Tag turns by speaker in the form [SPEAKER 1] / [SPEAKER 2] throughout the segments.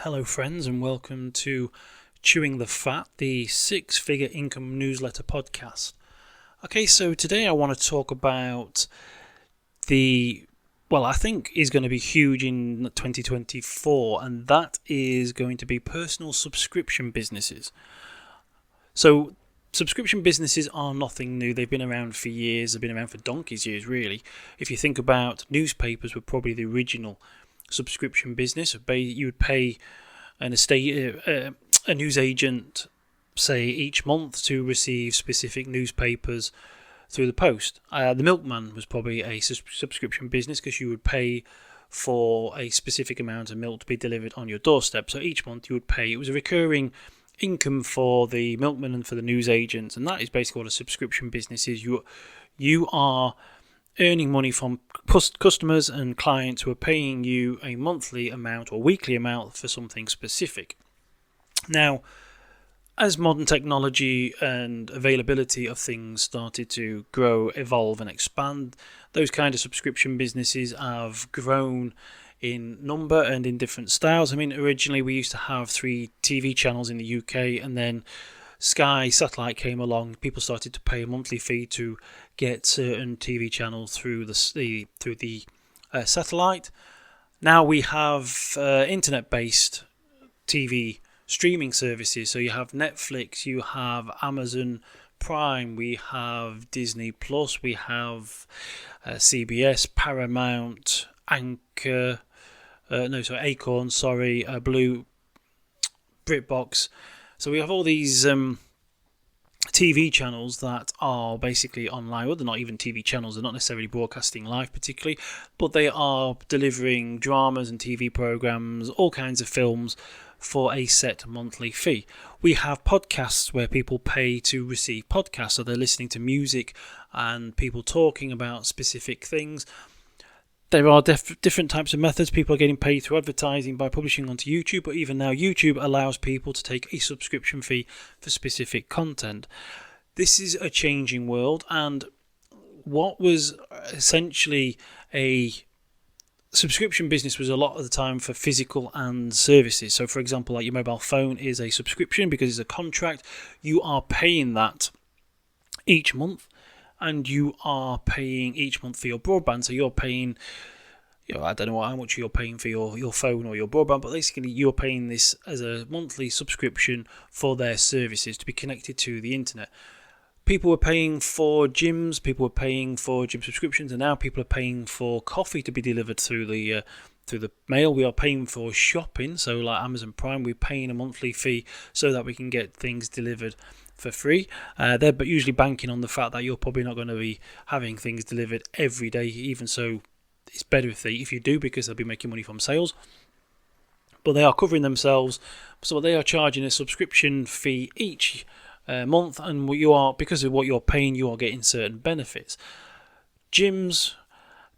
[SPEAKER 1] Hello friends and welcome to Chewing the Fat, the six-figure income newsletter podcast. Okay, so today I want to talk about I think is going to be huge in 2024, and that is going to be personal subscription businesses. So subscription businesses are nothing new. They've been around for years. They've been around for donkey's years, really. If you think about newspapers, were probably the original subscription business. You would pay a news agent, say, each month to receive specific newspapers through the post. The milkman was probably a subscription business because you would pay for a specific amount of milk to be delivered on your doorstep. So each month you would pay. It was a recurring income for the milkman and for the news agents, and that is basically what a subscription business is. You are earning money from customers and clients who are paying you a monthly amount or weekly amount for something specific. Now, as modern technology and availability of things started to grow, evolve and expand, those kind of subscription businesses have grown in number and in different styles. I mean, originally we used to have 3 TV channels in the UK, and then Sky Satellite came along. People started to pay a monthly fee to get certain TV channels through the satellite. Now we have internet-based TV streaming services. So you have Netflix, you have Amazon Prime, we have Disney Plus, we have CBS, Paramount, Acorn, Blue, BritBox. So we have all these TV channels that are basically online. Well, they're not even TV channels. They're not necessarily broadcasting live particularly, but they are delivering dramas and TV programs, all kinds of films for a set monthly fee. We have podcasts where people pay to receive podcasts. So they're listening to music and people talking about specific things. There are different types of methods. People are getting paid through advertising by publishing onto YouTube, but even now YouTube allows people to take a subscription fee for specific content. This is a changing world, and what was essentially a subscription business was a lot of the time for physical and services. So for example, like your mobile phone is a subscription because it's a contract. You are paying that each month. And you are paying each month for your broadband. So you're paying, I don't know how much you're paying for your phone or your broadband, but basically you're paying this as a monthly subscription for their services to be connected to the internet. People were paying for gyms, people were paying for gym subscriptions, and now people are paying for coffee to be delivered through the mail. We are paying for shopping, so like Amazon Prime, we're paying a monthly fee so that we can get things delivered for free. They're usually banking on the fact that you're probably not going to be having things delivered every day. Even so, it's better if you do, because they'll be making money from sales. But they are covering themselves, so they are charging a subscription fee each month, and because of what you're paying, you are getting certain benefits. Gyms,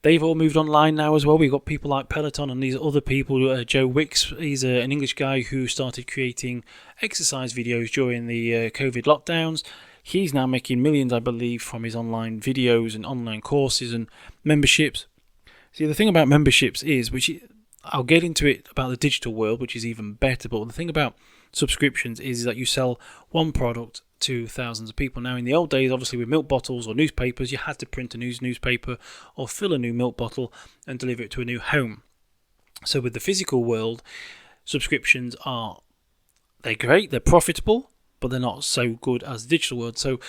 [SPEAKER 1] they've all moved online now as well. We've got people like Peloton and these other people. Joe Wicks, he's an English guy who started creating exercise videos during the COVID lockdowns. He's now making millions, I believe, from his online videos and online courses and memberships. See, the thing about memberships is, I'll get into it about the digital world, which is even better, but the thing about subscriptions is that you sell one product to thousands of people. Now, in the old days, obviously with milk bottles or newspapers, you had to print a newspaper or fill a new milk bottle and deliver it to a new home. So with the physical world, subscriptions they're great, they're profitable, but they're not so good as the digital world. So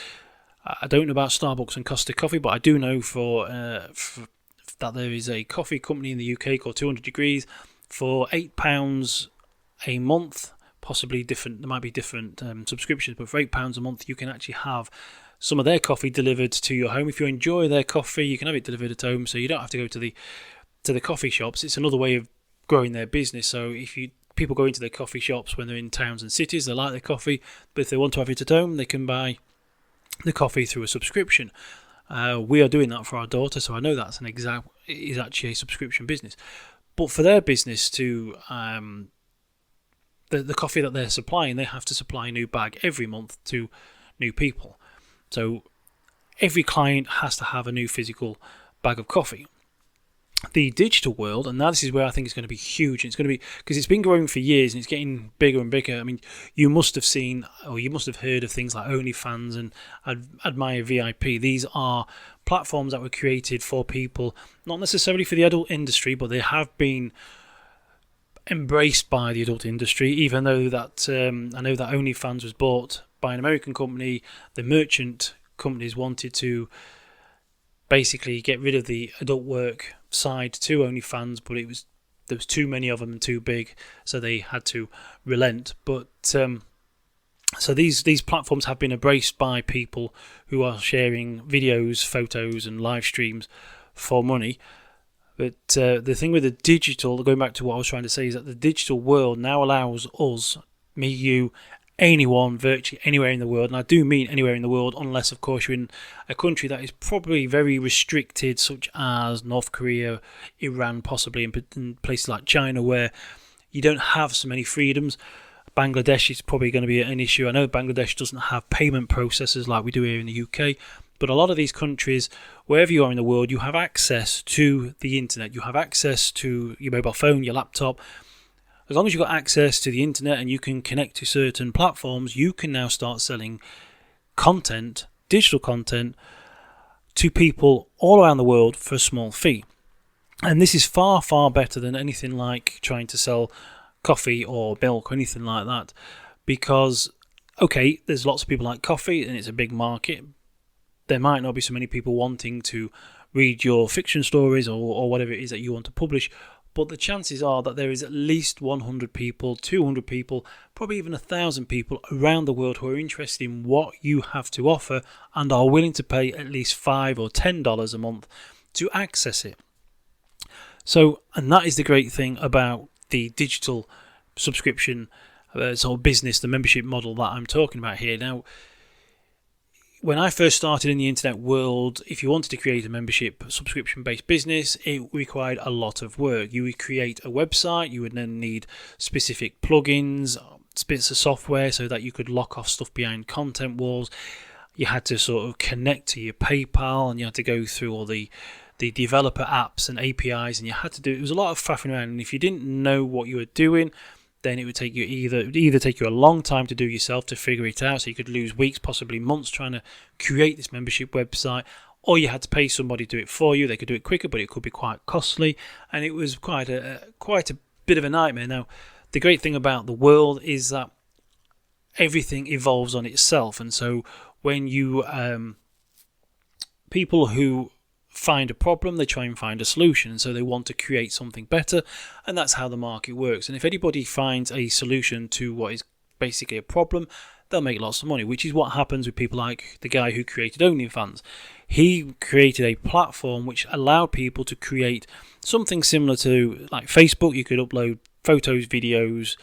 [SPEAKER 1] I don't know about Starbucks and Costa Coffee, but I do know that there is a coffee company in the UK called 200 Degrees for £8 a month. Possibly different, there might be different subscriptions, but for £8 a month you can actually have some of their coffee delivered to your home. If you enjoy their coffee, you can have it delivered at home, so you don't have to go to the coffee shops. It's another way of growing their business. So people go into their coffee shops when they're in towns and cities, they like their coffee, but if they want to have it at home, they can buy the coffee through a subscription. We are doing that for our daughter, so I know that's is actually a subscription business. But for their business to the coffee that they're supplying, they have to supply a new bag every month to new people. So every client has to have a new physical bag of coffee. the digital world, and now this is where I think it's going to be huge. It's going to be, because it's been growing for years and it's getting bigger and bigger. I mean, you must have seen, or you must have heard of things like OnlyFans and Admire VIP. These are platforms that were created for people, not necessarily for the adult industry, but they have been embraced by the adult industry, even though that I know that OnlyFans was bought by an American company. The merchant companies wanted to basically get rid of the adult work side to OnlyFans, but there was too many of them and too big, so they had to relent. But so these platforms have been embraced by people who are sharing videos, photos, and live streams for money. But the thing with the digital, going back to what I was trying to say, is that the digital world now allows us, me, you, anyone, virtually anywhere in the world, and I do mean anywhere in the world, unless of course you're in a country that is probably very restricted, such as North Korea, Iran, possibly, in places like China, where you don't have so many freedoms. Bangladesh is probably going to be an issue. I know Bangladesh doesn't have payment processors like we do here in the UK, but a lot of these countries, wherever you are in the world, you have access to the internet, you have access to your mobile phone, your laptop. As long as you've got access to the internet and you can connect to certain platforms, you can now start selling content, digital content, to people all around the world for a small fee. And this is far, far better than anything like trying to sell coffee or milk or anything like that. Because, okay, there's lots of people like coffee and it's a big market. There might not be so many people wanting to read your fiction stories or whatever it is that you want to publish. But the chances are that there is at least 100 people, 200 people, probably even 1,000 people around the world who are interested in what you have to offer and are willing to pay at least $5 or $10 a month to access it. So, and that is the great thing about the digital subscription sort of business, the membership model that I'm talking about here. Now, when I first started in the internet world, if you wanted to create a membership subscription-based business, it required a lot of work. You would create a website, you would then need specific plugins, bits of software so that you could lock off stuff behind content walls. You had to sort of connect to your PayPal, and you had to go through all the developer apps and APIs, and you had to do, it was a lot of faffing around, and if you didn't know what you were doing, then it would take you either take you a long time to do yourself to figure it out, so you could lose weeks, possibly months, trying to create this membership website, or you had to pay somebody to do it for you. They could do it quicker, but it could be quite costly, and it was quite a bit of a nightmare. Now, the great thing about the world is that everything evolves on itself, and so when you people who find a problem, they try and find a solution, and so they want to create something better, and that's how the market works. And if anybody finds a solution to what is basically a problem, they'll make lots of money, which is what happens with people like the guy who created OnlyFans. He created a platform which allowed people to create something similar to like Facebook. You could upload photos, videos,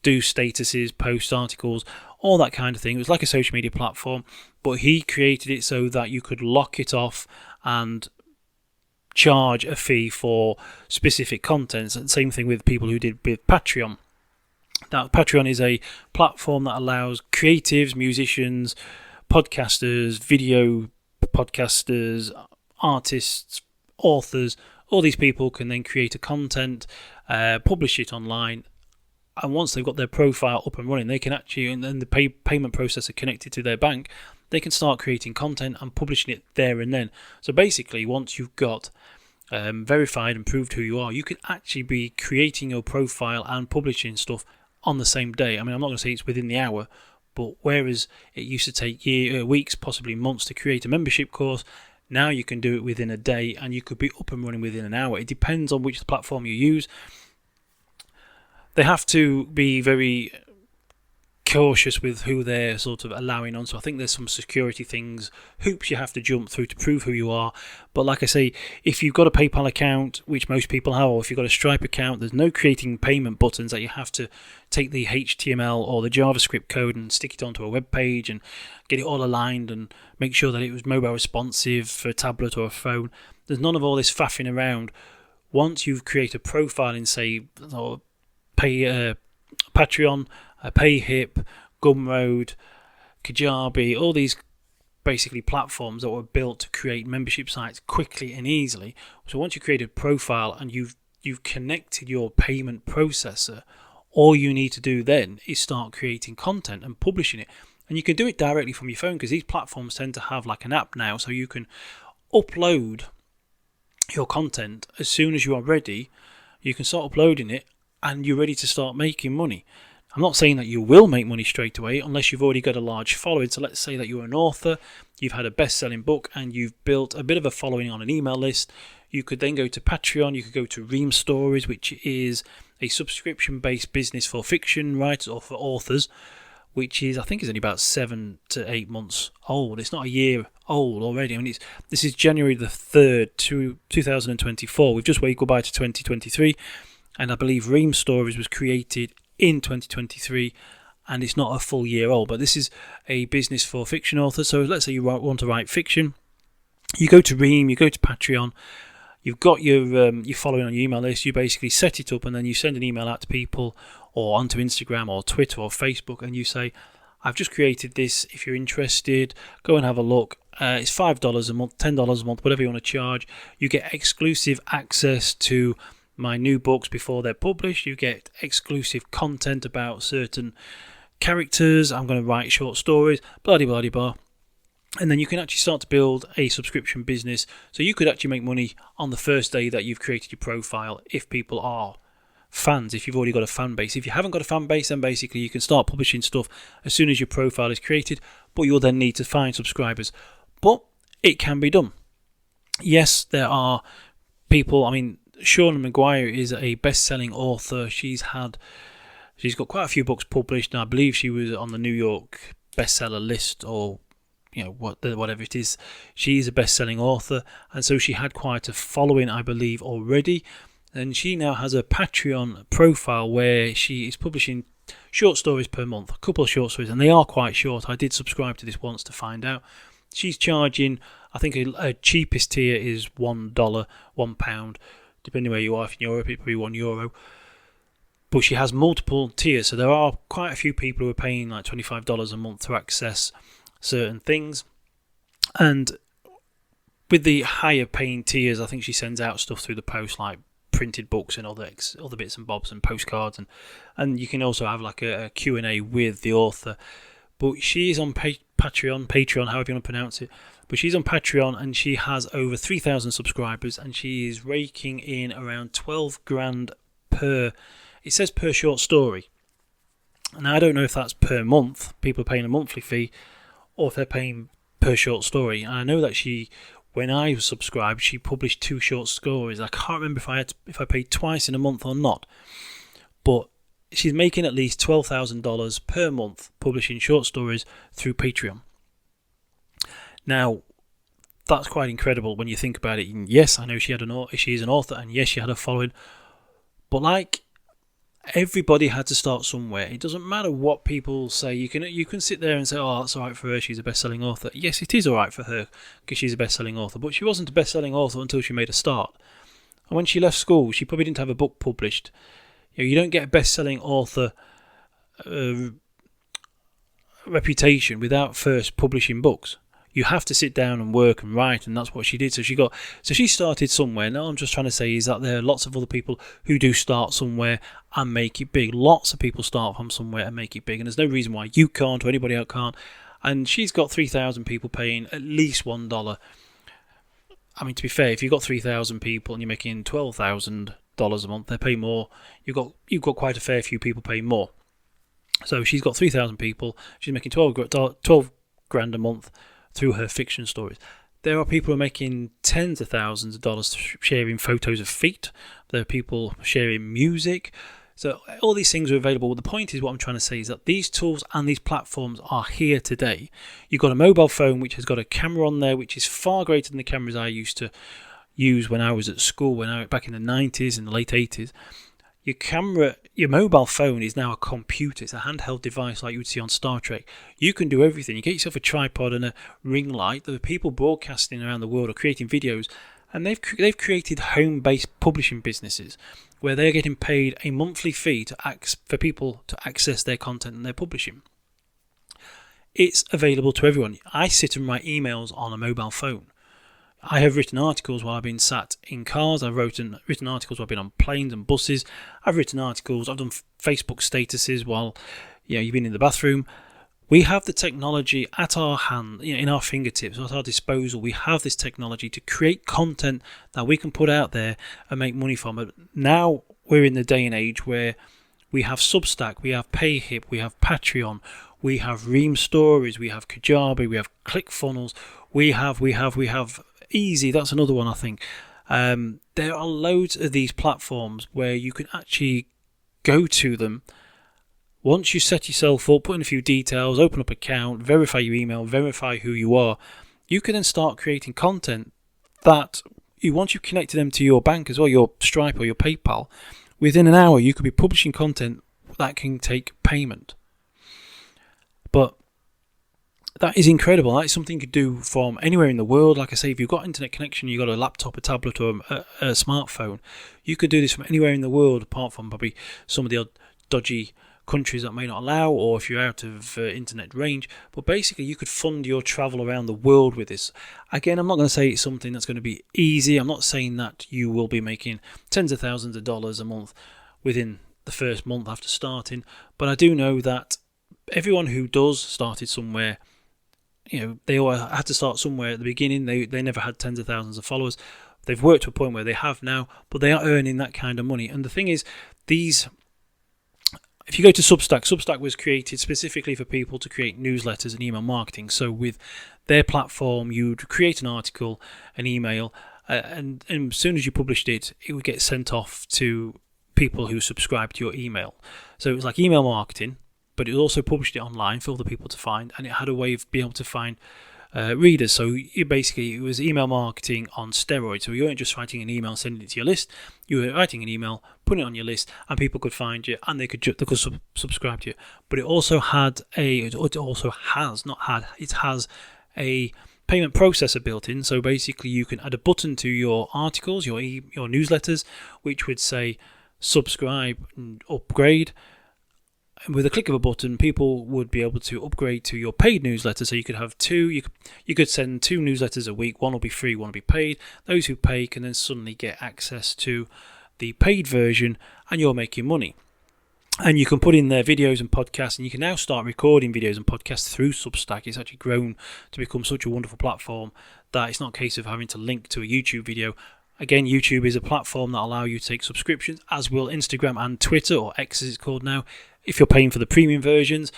[SPEAKER 1] do statuses, post articles, all that kind of thing. It was like a social media platform, but he created it so that you could lock it off and charge a fee for specific contents. And same thing with people who did with Patreon. Now, Patreon is a platform that allows creatives, musicians, podcasters, video podcasters, artists, authors, all these people can then create a content, publish it online, and once they've got their profile up and running, they can actually, and then the payment processor connected to their bank, they can start creating content and publishing it there and then. So basically, once you've got verified and proved who you are, you can actually be creating your profile and publishing stuff on the same day. I mean, I'm not going to say it's within the hour, but whereas it used to take weeks, possibly months to create a membership course, now you can do it within a day, and you could be up and running within an hour. It depends on which platform you use. They have to be very cautious with who they're sort of allowing on. So I think there's some security things, hoops you have to jump through to prove who you are. But like I say, if you've got a PayPal account, which most people have, or if you've got a Stripe account, there's no creating payment buttons that you have to take the HTML or the JavaScript code and stick it onto a web page and get it all aligned and make sure that it was mobile responsive for a tablet or a phone. There's none of all this faffing around. Once you've created a profile in, say, Patreon, PayHip, Gumroad, Kajabi, all these basically platforms that were built to create membership sites quickly and easily. So once you create a profile and you've connected your payment processor, all you need to do then is start creating content and publishing it. And you can do it directly from your phone, because these platforms tend to have like an app now, so you can upload your content as soon as you are ready. You can start uploading it and you're ready to start making money. I'm not saying that you will make money straight away unless you've already got a large following. So let's say that you're an author, you've had a best-selling book, and you've built a bit of a following on an email list. You could then go to Patreon, you could go to Ream Stories, which is a subscription-based business for fiction writers or for authors, which is, I think, is only about 7 to 8 months old. It's not a year old already. I mean, this is January the 3rd, 2024. We've just waved goodbye to 2023, and I believe Ream Stories was created in 2023, and it's not a full year old. But this is a business for fiction authors. So let's say you want to write fiction, you go to Ream, you go to Patreon, you've got your following on your email list. You basically set it up, and then you send an email out to people, or onto Instagram or Twitter or Facebook, and you say, I've just created this. If you're interested, go and have a look. It's $5 a month, $10 a month, whatever you want to charge. You get exclusive access to my new books before they're published. You get exclusive content about certain characters. I'm going to write short stories, blah, blah, blah, blah. And then you can actually start to build a subscription business. So you could actually make money on the first day that you've created your profile if people are fans, if you've already got a fan base. If you haven't got a fan base, then basically you can start publishing stuff as soon as your profile is created, but you'll then need to find subscribers. But it can be done. Yes, there are people, I mean, Seanan McGuire is a best-selling author. She's got quite a few books published, and I believe she was on the New York bestseller list, or whatever it is. She's a best-selling author, and so she had quite a following, I believe, already. And she now has a Patreon profile where she is publishing short stories per month, a couple of short stories, and they are quite short. I did subscribe to this once to find out. She's charging, I think a cheapest tier is $1, £1, depending where you are. If in Europe, it would be €1. But she has multiple tiers, so there are quite a few people who are paying like $25 a month to access certain things. And with the higher paying tiers, I think she sends out stuff through the post, like printed books and other bits and bobs and postcards, and you can also have like a Q&A with the author. But she's on Patreon, however you want to pronounce it. But she's on Patreon, and she has over 3,000 subscribers, and she is raking in around 12 grand per. It says per short story. Now I don't know if that's per month. People are paying a monthly fee, or if they're paying per short story. And I know that when I was subscribed, she published 2 short stories. I can't remember if I paid twice in a month or not, but she's making at least $12,000 per month publishing short stories through Patreon. Now, that's quite incredible when you think about it. And yes, I know she is an author, and yes, she had a following, but like everybody had to start somewhere. It doesn't matter what people say. You can sit there and say, oh, that's all right for her, she's a best-selling author. Yes, it is all right for her because she's a best-selling author, but she wasn't a best-selling author until she made a start. And when she left school, she probably didn't have a book published. You don't get a best-selling author reputation without first publishing books. You have to sit down and work and write, and that's what she did. So she started somewhere. Now I'm just trying to say is that there are lots of other people who do start somewhere and make it big. Lots of people start from somewhere and make it big, and there's no reason why you can't or anybody else can't. And she's got 3,000 people paying at least $1. I mean, to be fair, if you've got 3,000 people and you're making $12,000 a month, they pay more. You've got quite a fair few people paying more. So she's got 3,000 people. She's making 12 grand a month through her fiction stories. There are people who are making tens of thousands of dollars sharing photos of feet. There are people sharing music. So all these things are available. The point is, what I'm trying to say is that these tools and these platforms are here today. You've got a mobile phone which has got a camera on there, which is far greater than the cameras I used to use when I was at school, back in the 90s and the late 80s. Your mobile phone is now a computer. It's a handheld device like you would see on Star Trek. You can do everything. You get yourself a tripod and a ring light. There are people broadcasting around the world or creating videos, and they've created home-based publishing businesses where they're getting paid a monthly fee for people to access their content and their publishing. It's available to everyone. I sit and write emails on a mobile phone. I have written articles while I've been sat in cars. I've written articles while I've been on planes and buses. I've written articles. I've done Facebook statuses while you've been in the bathroom. We have the technology at our hand, in our fingertips, at our disposal. We have this technology to create content that we can put out there and make money from it. Now we're in the day and age where we have Substack, we have PayHip, we have Patreon, we have Ream Stories, we have Kajabi, we have ClickFunnels, we have Easy. That's another one, I think. There are loads of these platforms where you can actually go to them. Once you set yourself up, put in a few details, open up an account, verify your email, verify who you are, you can then start creating content that once you've connected them to your bank as well, your Stripe or your PayPal, within an hour you could be publishing content that can take payment. But that is incredible. That is something you could do from anywhere in the world. Like I say, if you've got internet connection, you've got a laptop, a tablet, or a smartphone, you could do this from anywhere in the world, apart from probably some of the odd dodgy countries that may not allow, or if you're out of internet range. But basically, you could fund your travel around the world with this. Again, I'm not going to say it's something that's going to be easy. I'm not saying that you will be making tens of thousands of dollars a month within the first month after starting. But I do know that everyone who does started somewhere. They all had to start somewhere at the beginning. They never had tens of thousands of followers. They've worked to a point where they have now, but they are earning that kind of money. And the thing is, if you go to Substack was created specifically for people to create newsletters and email marketing. So with their platform, you'd create an article, an email, and as soon as you published it, it would get sent off to people who subscribe to your email. So it was like email marketing, but it also published it online for other people to find, and it had a way of being able to find readers. So it was email marketing on steroids. So you weren't just writing an email and sending it to your list. You were writing an email, putting it on your list, and people could find you, and they could subscribe to you. But it also has a payment processor built in. So basically, you can add a button to your articles, your newsletters, which would say subscribe and upgrade. And with a click of a button, people would be able to upgrade to your paid newsletter. So you could have two. You could send 2 newsletters a week. One will be free, one will be paid. Those who pay can then suddenly get access to the paid version, and you're making money. And you can put in their videos and podcasts, and you can now start recording videos and podcasts through Substack. It's actually grown to become such a wonderful platform that it's not a case of having to link to a YouTube video. Again, YouTube is a platform that allows you to take subscriptions, as will Instagram and Twitter, or X as it's called now, if you're paying for the premium versions.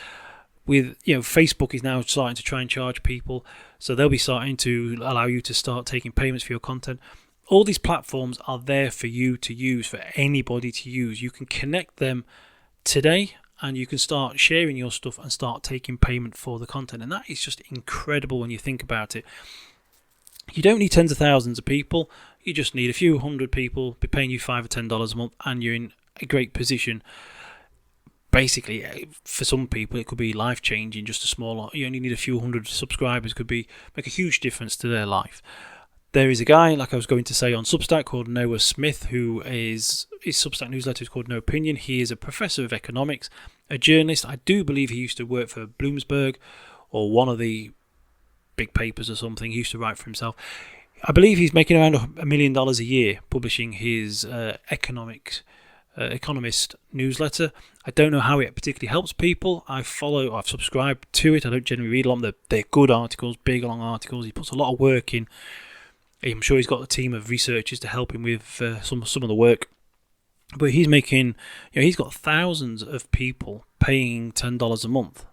[SPEAKER 1] With Facebook is now starting to try and charge people, so they'll be starting to allow you to start taking payments for your content. All these platforms are there for you to use, for anybody to use. You can connect them today, and you can start sharing your stuff and start taking payment for the content. And that is just incredible when you think about it. You don't need tens of thousands of people. You just need a few hundred people be paying you $5 or $10 a month, and you're in a great position. Basically, for some people, it could be life-changing. Just a small, you only need a few hundred subscribers, make a huge difference to their life. There is a guy, like I was going to say, on Substack called Noah Smith, his Substack newsletter is called No Opinion. He is a professor of economics, a journalist. I do believe he used to work for Bloomberg or one of the big papers or something. He used to write for himself. I believe he's making around $1 million a year publishing his economist newsletter. I don't know how it particularly helps people. I've subscribed to it. I don't generally read a lot of them. They're good articles, big long articles. He puts a lot of work in. I'm sure he's got a team of researchers to help him with some of the work. But he's making, he's got thousands of people paying $10 a month.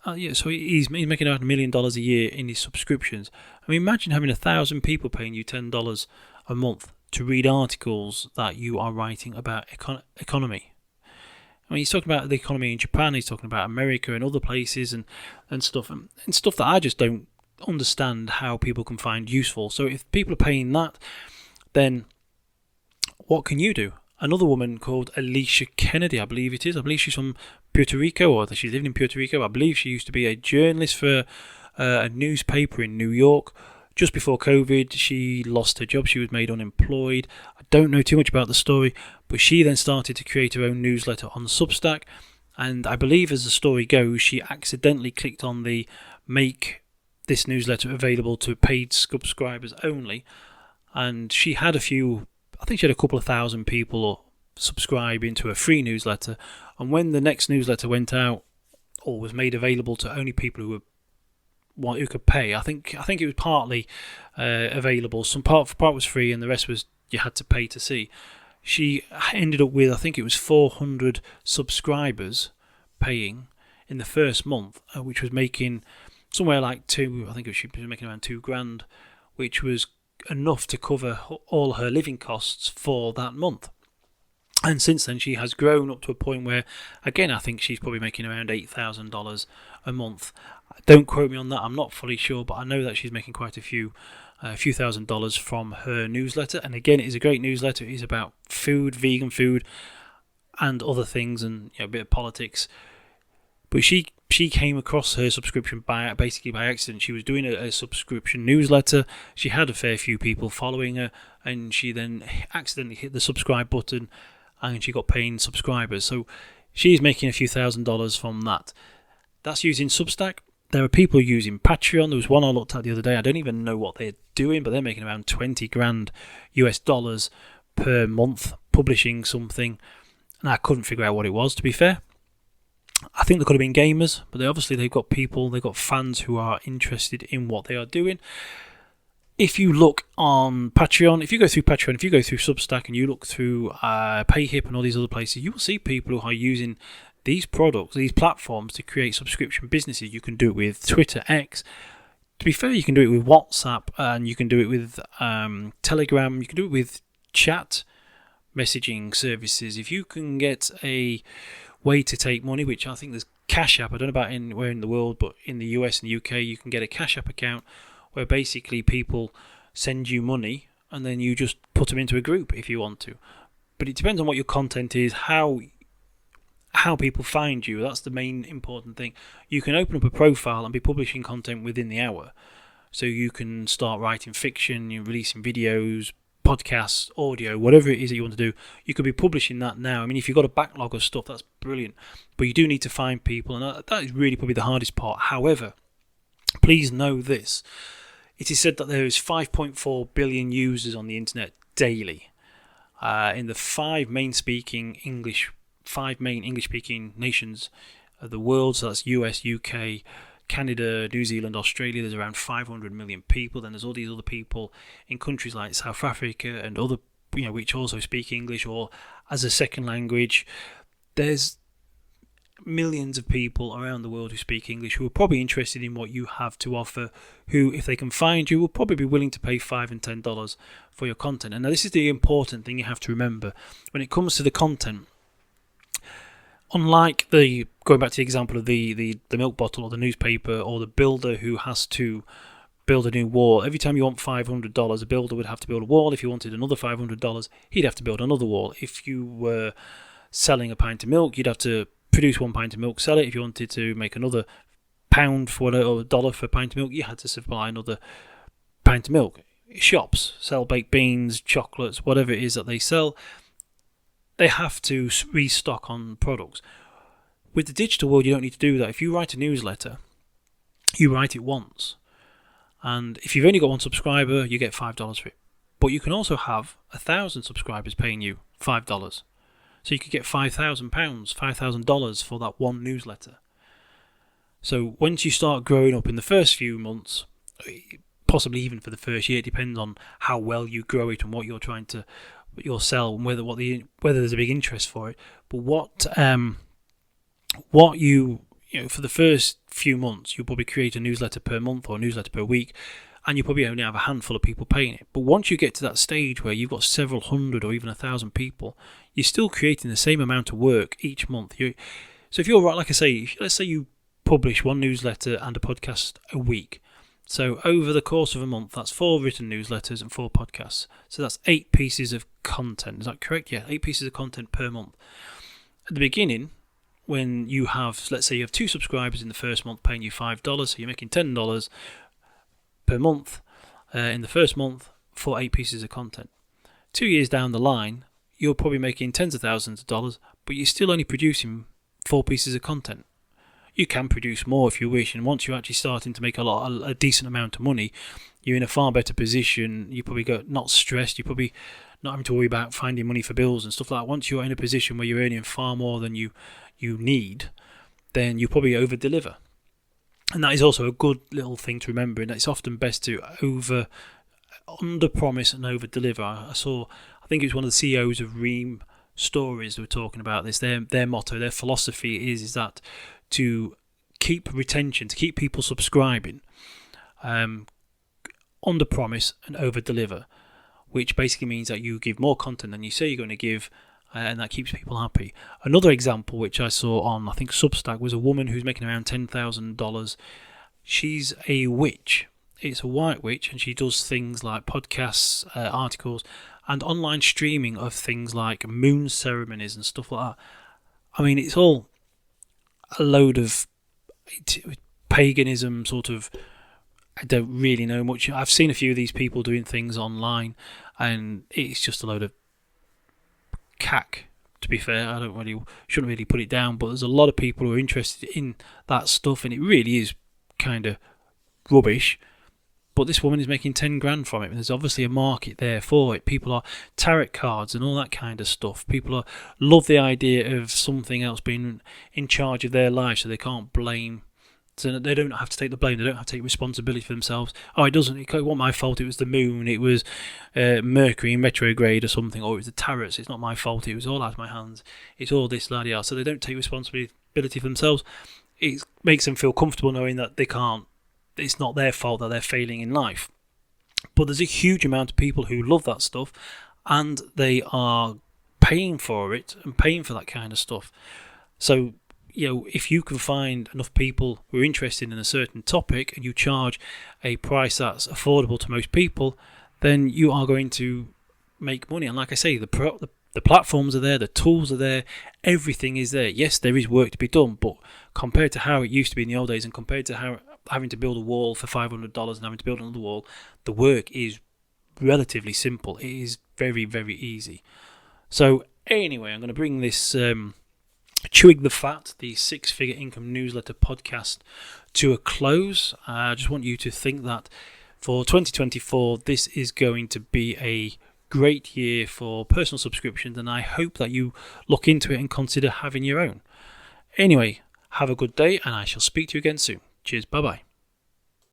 [SPEAKER 1] So he's making about $1 million a year in his subscriptions. I mean, imagine having 1,000 people paying you $10 a month to read articles that you are writing about economy. I mean, he's talking about the economy in Japan, he's talking about America and other places and stuff, and stuff that I just don't understand how people can find useful. So if people are paying that, then what can you do? Another woman called Alicia Kennedy, I believe it is. I believe she's from Puerto Rico, or she's living in Puerto Rico. I believe she used to be a journalist for a newspaper in New York. Just before COVID, she lost her job. She was made unemployed. I don't know too much about the story, but she then started to create her own newsletter on Substack, And I believe, as the story goes, she accidentally clicked on the make this newsletter available to paid subscribers only. And she had I think she had a couple of thousand people subscribe into a free newsletter. And when the next newsletter went out or was made available to only people who could pay, I think it was partly available. Some part was free, and the rest was you had to pay to see. She ended up with, I think it was 400 subscribers paying in the first month, which was making somewhere like she was making around $2,000, which was enough to cover all her living costs for that month. And since then, she has grown up to a point where, again, I think she's probably making around $8,000 a month. Don't quote me on that, I'm not fully sure, but I know that she's making quite a few $1,000 from her newsletter. And again, it is a great newsletter. It is about food, vegan food, and other things, and a bit of politics. But she came across her subscription basically by accident. She was doing a subscription newsletter. She had a fair few people following her, and she then accidentally hit the subscribe button, and she got paying subscribers. So she's making a few $1,000s from that. That's using Substack. There are people using Patreon. There was one I looked at the other day. I don't even know what they're doing, but they're making around $20,000 US per month publishing something. And I couldn't figure out what it was, to be fair. I think they could have been gamers, but they've got fans who are interested in what they are doing. If you look on Patreon, if you go through Substack, and you look through PayHip and all these other places, you will see people who are using these products, these platforms, to create subscription businesses. You can do it with Twitter, X. To be fair, you can do it with WhatsApp, and you can do it with Telegram. You can do it with chat messaging services. If you can get a way to take money, which I think there's Cash App. I don't know about anywhere in the world, but in the US and the UK, you can get a Cash App account where basically people send you money, and then you just put them into a group if you want to. But it depends on what your content is, how people find you. That's the main important thing. You can open up a profile and be publishing content within the hour. So you can start writing fiction, you're releasing videos, podcasts, audio, whatever it is that you want to do. You could be publishing that now. I mean, if you've got a backlog of stuff, that's brilliant. But you do need to find people, and that is really probably the hardest part. However, please know this. It is said that there is 5.4 billion users on the internet daily. In the five main English-speaking nations of the world, so that's US, UK, Canada, New Zealand, Australia, there's around 500 million people. Then there's all these other people in countries like South Africa and other, which also speak English or as a second language. There's millions of people around the world who speak English who are probably interested in what you have to offer, who, if they can find you, will probably be willing to pay $5 and $10 for your content. And now this is the important thing you have to remember when it comes to the content. Unlike going back to the example of the milk bottle or the newspaper or the builder who has to build a new wall, every time you want $500, a builder would have to build a wall. If you wanted another $500, he'd have to build another wall. If you were selling a pint of milk, you'd have to produce 1 pint of milk, sell it. If you wanted to make another pound or $1 for a pint of milk, you had to supply another pint of milk. Shops sell baked beans, chocolates, whatever it is that they sell. They have to restock on products. With the digital world, you don't need to do that. If you write a newsletter, you write it once. And if you've only got one subscriber, you get $5 for it. But you can also have 1,000 subscribers paying you $5. So you could get £5,000, $5,000 for that one newsletter. So once you start growing up in the first few months, possibly even for the first year, it depends on how well you grow it and what you're trying to sell, and whether there's a big interest for it. But what you for the first few months, you'll probably create a newsletter per month or a newsletter per week, and you probably only have a handful of people paying it. But once you get to that stage where you've got several hundred or even 1,000 people, you're still creating the same amount of work each month. So if you're right, like I say, let's say you publish one newsletter and a podcast a week. So over the course of a month, that's 4 written newsletters and 4 podcasts. So that's 8 pieces of content. Is that correct? Yeah, 8 pieces of content per month. At the beginning, when you have, let's say you have 2 subscribers in the first month paying you $5, so you're making $10 per month in the first month for 8 pieces of content. 2 years down the line, you're probably making tens of thousands of dollars, but you're still only producing 4 pieces of content. You can produce more if you wish, and once you're actually starting to make a decent amount of money, you're in a far better position. You probably got not stressed. You're probably not having to worry about finding money for bills and stuff like that. Once you're in a position where you're earning far more than you need, then you probably over deliver. And that is also a good little thing to remember, and it's often best to under promise and over deliver. I think it was one of the CEOs of Ream Stories who were talking about this. Their motto, their philosophy is that to keep retention, to keep people subscribing, under promise and over deliver, which basically means that you give more content than you say you're going to give, and that keeps people happy. Another example which I saw on, I think, Substack, was a woman who's making around $10,000. She's a witch. It's a white witch, and she does things like podcasts, articles, and online streaming of things like moon ceremonies and stuff like that. I mean, it's all a load of paganism, sort of. I don't really know much. I've seen a few of these people doing things online, and it's just a load of cack, to be fair. Shouldn't really put it down, but there's a lot of people who are interested in that stuff, and it really is kind of rubbish. But this woman is making 10 grand from it, and there's obviously a market there for it. People are tarot cards and all that kind of stuff. People love the idea of something else being in charge of their life, so they can't blame. So they don't have to take the blame. They don't have to take responsibility for themselves. Oh, it wasn't my fault. It was the moon. It was Mercury in retrograde or something. Or it was the tarots. It's not my fault. It was all out of my hands. It's all this, la di. So they don't take responsibility for themselves. It makes them feel comfortable knowing that they can't. It's not their fault that they're failing in life. But there's a huge amount of people who love that stuff, and they are paying for it and paying for that kind of stuff. So, if you can find enough people who are interested in a certain topic and you charge a price that's affordable to most people, then you are going to make money. And like I say, the platforms are there, the tools are there, everything is there. Yes, there is work to be done, but compared to how it used to be in the old days, and compared to how having to build a wall for $500 and having to build another wall, the work is relatively simple. It is very, very easy. So anyway, I'm going to bring this Chewing the Fat, the 6-Figure Income Newsletter podcast, to a close. I just want you to think that for 2024, this is going to be a great year for personal subscriptions, and I hope that you look into it and consider having your own. Anyway, have a good day, and I shall speak to you again soon. Cheers, bye-bye.